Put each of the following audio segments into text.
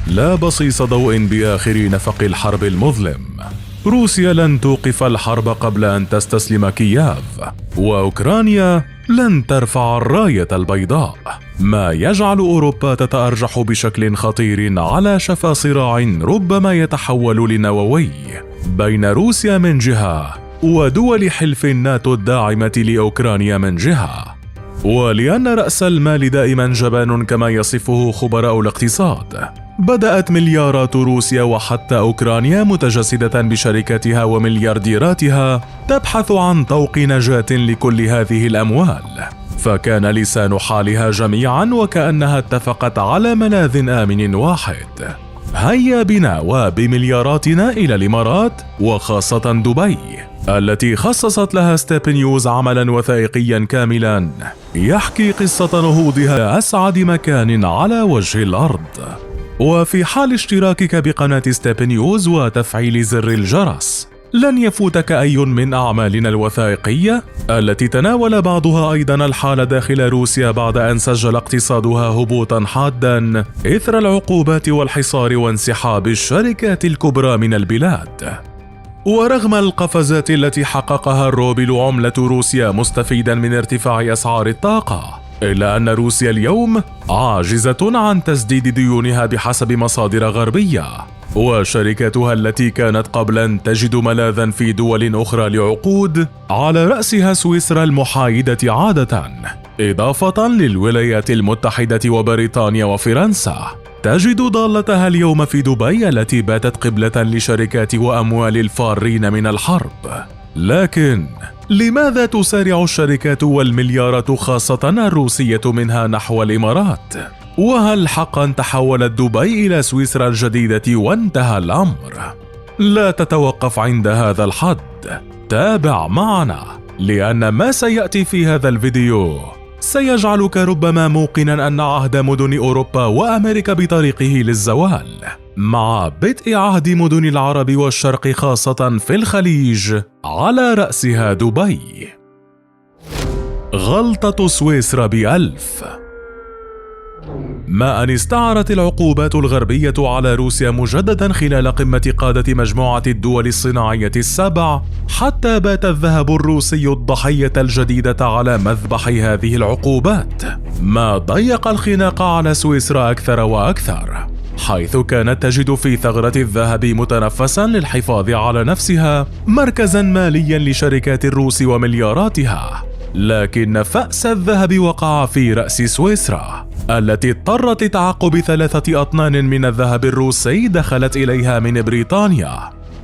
لا بصيص ضوء بآخر نفق الحرب المظلم. روسيا لن توقف الحرب قبل أن تستسلم كييف، وأوكرانيا لن ترفع الراية البيضاء، ما يجعل أوروبا تتأرجح بشكل خطير على شفا صراع ربما يتحول لنووي بين روسيا من جهة ودول حلف الناتو الداعمة لأوكرانيا من جهة. ولأن رأس المال دائما جبان كما يصفه خبراء الاقتصاد، بدأت مليارات روسيا وحتى أوكرانيا متجسدة بشركاتها ومليارديراتها تبحث طوق نجاة لكل هذه الأموال، فكان لسان حالها جميعا وكأنها اتفقت على ملاذ آمن واحد: هيا بنا وبملياراتنا إلى الإمارات، وخاصة دبي التي خصصت لها ستيب نيوز عملا وثائقيا كاملا يحكي قصة نهوضها لأسعد مكان على وجه الأرض. وفي حال اشتراكك بقناة ستيب نيوز وتفعيل زر الجرس، لن يفوتك أي من أعمالنا الوثائقية التي تناول بعضها أيضا الحال داخل روسيا بعد أن سجل اقتصادها هبوطا حادا إثر العقوبات والحصار وانسحاب الشركات الكبرى من البلاد. ورغم القفزات التي حققها الروبل عملة روسيا مستفيدا من ارتفاع أسعار الطاقة، إلا أن روسيا اليوم عاجزة عن تسديد ديونها بحسب مصادر غربية، وشركاتها التي كانت قبلا تجد ملاذا في دول أخرى لعقود، على رأسها سويسرا المحايدة عادة، إضافة للولايات المتحدة وبريطانيا وفرنسا، تجد ضالتها اليوم في دبي التي باتت قبلة لشركات وأموال الفارين من الحرب. لكن لماذا تسارع الشركات والمليارات خاصة الروسية منها نحو الإمارات؟ وهل حقا تحولت دبي إلى سويسرا الجديدة وانتهى الأمر؟ لا تتوقف عند هذا الحد، تابع معنا، لأن ما سيأتي في هذا الفيديو سيجعلك ربما موقنا أن عهد مدن أوروبا وأمريكا بطريقه للزوال، مع بدء عهد مدن العرب والشرق خاصة في الخليج على رأسها دبي. غلطة سويسرا ب1000. ما أن استعرت العقوبات الغربية على روسيا مجددا خلال قمة قادة مجموعة الدول الصناعية ال7، حتى بات الذهب الروسي الضحية الجديدة على مذبح هذه العقوبات، ما ضيق الخناق على سويسرا أكثر وأكثر، حيث كانت تجد في ثغرة الذهب متنفسا للحفاظ على نفسها مركزا ماليا لشركات الروس وملياراتها. لكن فأس الذهب وقع في رأس سويسرا التي اضطرت لتعقب 3 أطنان من الذهب الروسي دخلت إليها من بريطانيا،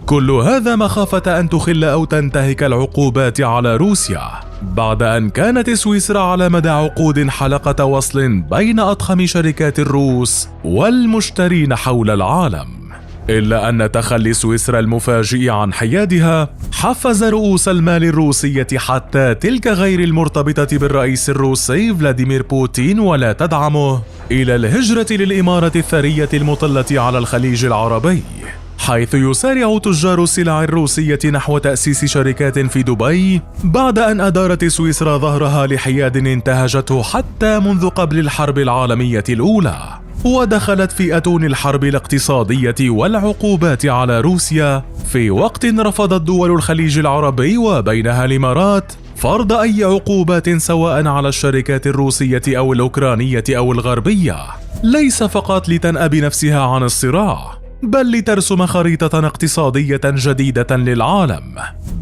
كل هذا مخافة أن تخل أو تنتهك العقوبات على روسيا، بعد أن كانت سويسرا على مدى عقود حلقة وصل بين أضخم شركات الروس والمشترين حول العالم. إلا أن تخلي سويسرا المفاجئ عن حيادها حفز رؤوس المال الروسية حتى تلك غير المرتبطة بالرئيس الروسي فلاديمير بوتين ولا تدعمه إلى الهجرة للإمارة الثرية المطلة على الخليج العربي، حيث يسارع تجار السلع الروسية نحو تأسيس شركات في دبي بعد أن أدارت سويسرا ظهرها لحياد انتهجته حتى منذ قبل الحرب العالمية الأولى، ودخلت في أتون الحرب الاقتصادية والعقوبات على روسيا في وقت رفضت دول الخليج العربي وبينها الإمارات فرض أي عقوبات سواء على الشركات الروسية أو الأوكرانية أو الغربية، ليس فقط لتنأى بنفسها عن الصراع، بل لترسم خريطة اقتصادية جديدة للعالم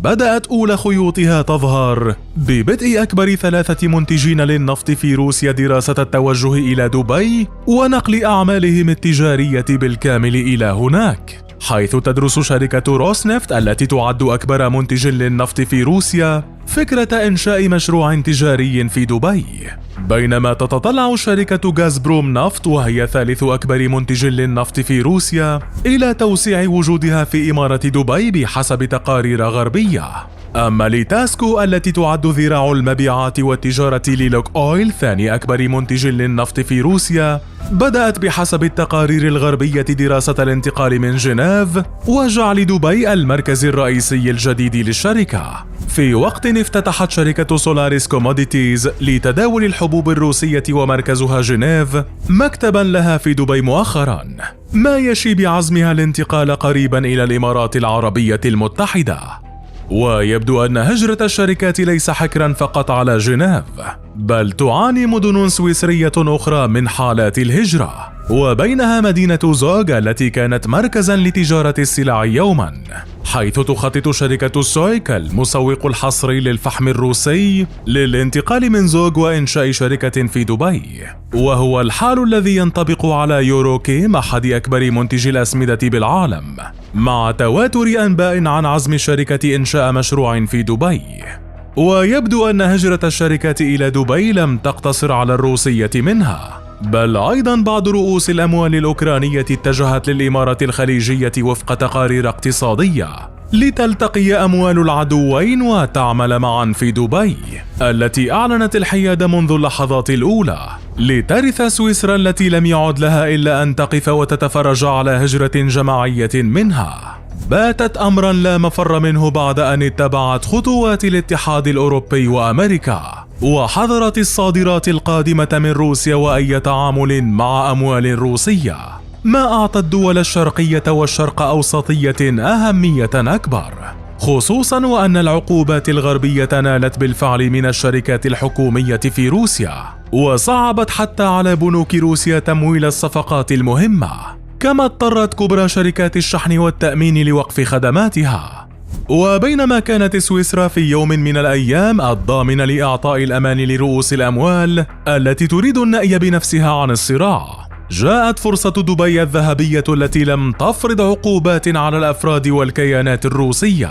بدأت أولى خيوطها تظهر ببدء أكبر 3 منتجين للنفط في روسيا دراسة التوجه إلى دبي ونقل أعمالهم التجارية بالكامل إلى هناك، حيث تدرس شركة روسنفت التي تعد أكبر منتج للنفط في روسيا فكرة إنشاء مشروع تجاري في دبي، بينما تتطلع شركة غازبروم نفط وهي ثالث أكبر منتج للنفط في روسيا إلى توسيع وجودها في إمارة دبي بحسب تقارير غربية. أما لتاسكو التي تعد ذراع المبيعات والتجارة للوك أويل ثاني أكبر منتج للنفط في روسيا، بدأت بحسب التقارير الغربية دراسة الانتقال من جنيف وجعل دبي المركز الرئيسي الجديد للشركة، في وقت افتتحت شركة سولاريس كوموديتيز لتداول الحبوب الروسية ومركزها جنيف مكتبا لها في دبي مؤخرا، ما يشي بعزمها الانتقال قريبا إلى الإمارات العربية المتحدة. ويبدو أن هجرة الشركات ليس حكرا فقط على جنيف، بل تعاني مدن سويسرية أخرى من حالات الهجرة، وبينها مدينة زوغ التي كانت مركزا لتجارة السلع يوما، حيث تخطط شركة سويك المسوق الحصري للفحم الروسي للانتقال من زوغ وإنشاء شركة في دبي، وهو الحال الذي ينطبق على يوروكيم أحد أكبر منتجي الأسمدة بالعالم، مع تواتر أنباء عن عزم الشركة إنشاء مشروع في دبي. ويبدو أن هجرة الشركات إلى دبي لم تقتصر على الروسية منها، بل أيضا بعض رؤوس الأموال الأوكرانية اتجهت للإمارات الخليجية وفق تقارير اقتصادية لتلتقي أموال العدوين وتعمل معا في دبي، التي أعلنت الحياد منذ اللحظات الأولى، لترث سويسرا التي لم يعد لها إلا أن تقف وتتفرج على هجرة جماعية منها باتت أمرا لا مفر منه بعد أن اتبعت خطوات الاتحاد الأوروبي وأمريكا وحظرت الصادرات القادمة من روسيا وأي تعامل مع أموال روسية، ما أعطى الدول الشرقية والشرق أوسطية أهمية أكبر، خصوصا وأن العقوبات الغربية نالت بالفعل من الشركات الحكومية في روسيا، وصعبت حتى على بنوك روسيا تمويل الصفقات المهمة، كما اضطرت كبرى شركات الشحن والتأمين لوقف خدماتها. وبينما كانت سويسرا في يوم من الأيام الضامنة لإعطاء الأمان لرؤوس الأموال التي تريد النأي بنفسها عن الصراع، جاءت فرصة دبي الذهبية التي لم تفرض عقوبات على الأفراد والكيانات الروسية.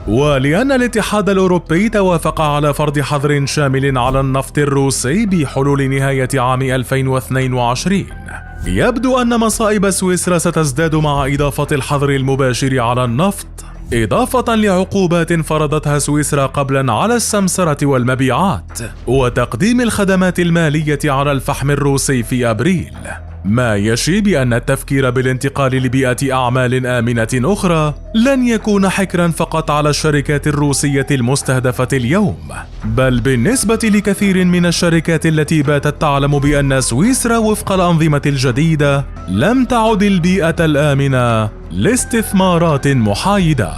ولأن الاتحاد الأوروبي توافق على فرض حظر شامل على النفط الروسي بحلول نهاية عام 2022، يبدو أن مصائب سويسرا ستزداد مع إضافة الحظر المباشر على النفط، إضافة لعقوبات فرضتها سويسرا قبلا على السمسرة والمبيعات وتقديم الخدمات المالية على الفحم الروسي في أبريل، ما يشي بأن التفكير بالانتقال لبيئة أعمال آمنة أخرى لن يكون حكرا فقط على الشركات الروسية المستهدفة اليوم، بل بالنسبة لكثير من الشركات التي باتت تعلم بأن سويسرا وفق الأنظمة الجديدة لم تعد البيئة الآمنة لاستثمارات محايدة.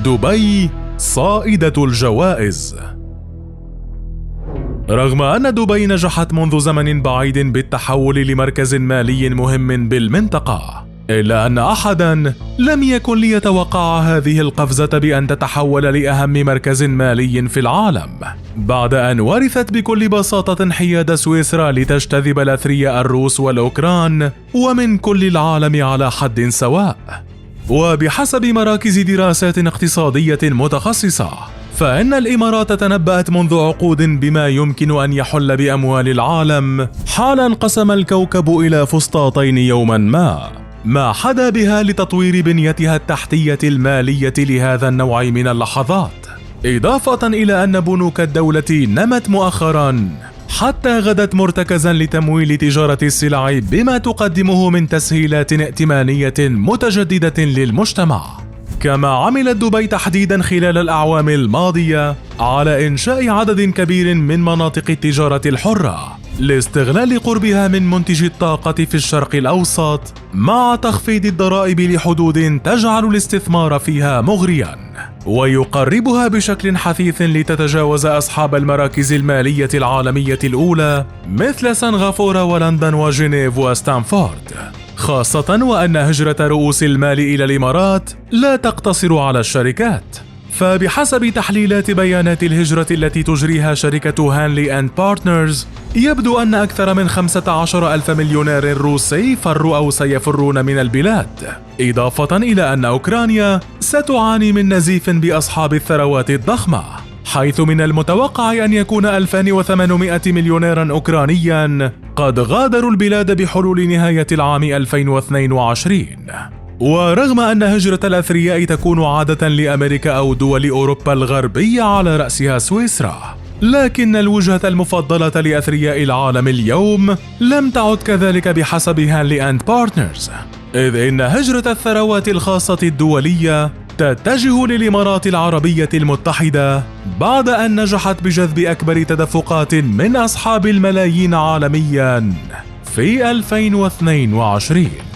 دبي صائدة الجوائز. رغم أن دبي نجحت منذ زمن بعيد بالتحول لمركز مالي مهم بالمنطقة، إلا أن أحدا لم يكن ليتوقع هذه القفزة بأن تتحول لأهم مركز مالي في العالم، بعد أن ورثت بكل بساطة انحياد سويسرا لتجتذب الأثرياء الروس والأوكران ومن كل العالم على حد سواء. وبحسب مراكز دراسات اقتصادية متخصصة، فإن الإمارات تنبأت منذ عقود بما يمكن أن يحل بأموال العالم حال انقسم الكوكب إلى فسطاطين يوما ما حدا بها لتطوير بنيتها التحتية المالية لهذا النوع من اللحظات، إضافة إلى أن بنوك الدولة نمت مؤخرا حتى غدت مرتكزا لتمويل تجارة السلع بما تقدمه من تسهيلات ائتمانية متجددة للمجتمع. كما عملت دبي تحديدا خلال الأعوام الماضية على إنشاء عدد كبير من مناطق التجارة الحرة لاستغلال قربها من منتجي الطاقة في الشرق الأوسط، مع تخفيض الضرائب لحدود تجعل الاستثمار فيها مغريا ويقربها بشكل حثيث لتتجاوز أصحاب المراكز المالية العالمية الأولى مثل سنغافورة ولندن وجنيف وستانفورد، خاصة وأن هجرة رؤوس المال إلى الإمارات لا تقتصر على الشركات. فبحسب تحليلات بيانات الهجرة التي تجريها شركة هانلي أند بارتنرز، يبدو أن أكثر من 15,000 مليونير روسي فروا أو سيفرون من البلاد، إضافة إلى أن أوكرانيا ستعاني من نزيف بأصحاب الثروات الضخمة، حيث من المتوقع أن يكون 2800 مليونيرا أوكرانيا قد غادروا البلاد بحلول نهاية العام 2022. ورغم أن هجرة الأثرياء تكون عادة لأمريكا أو دول أوروبا الغربية على رأسها سويسرا، لكن الوجهة المفضلة لأثرياء العالم اليوم لم تعد كذلك بحسب هانلي أند بارتنرز، إذ إن هجرة الثروات الخاصة الدولية تتجه للإمارات العربية المتحدة بعد أن نجحت بجذب أكبر تدفقات من أصحاب الملايين عالمياً في 2022.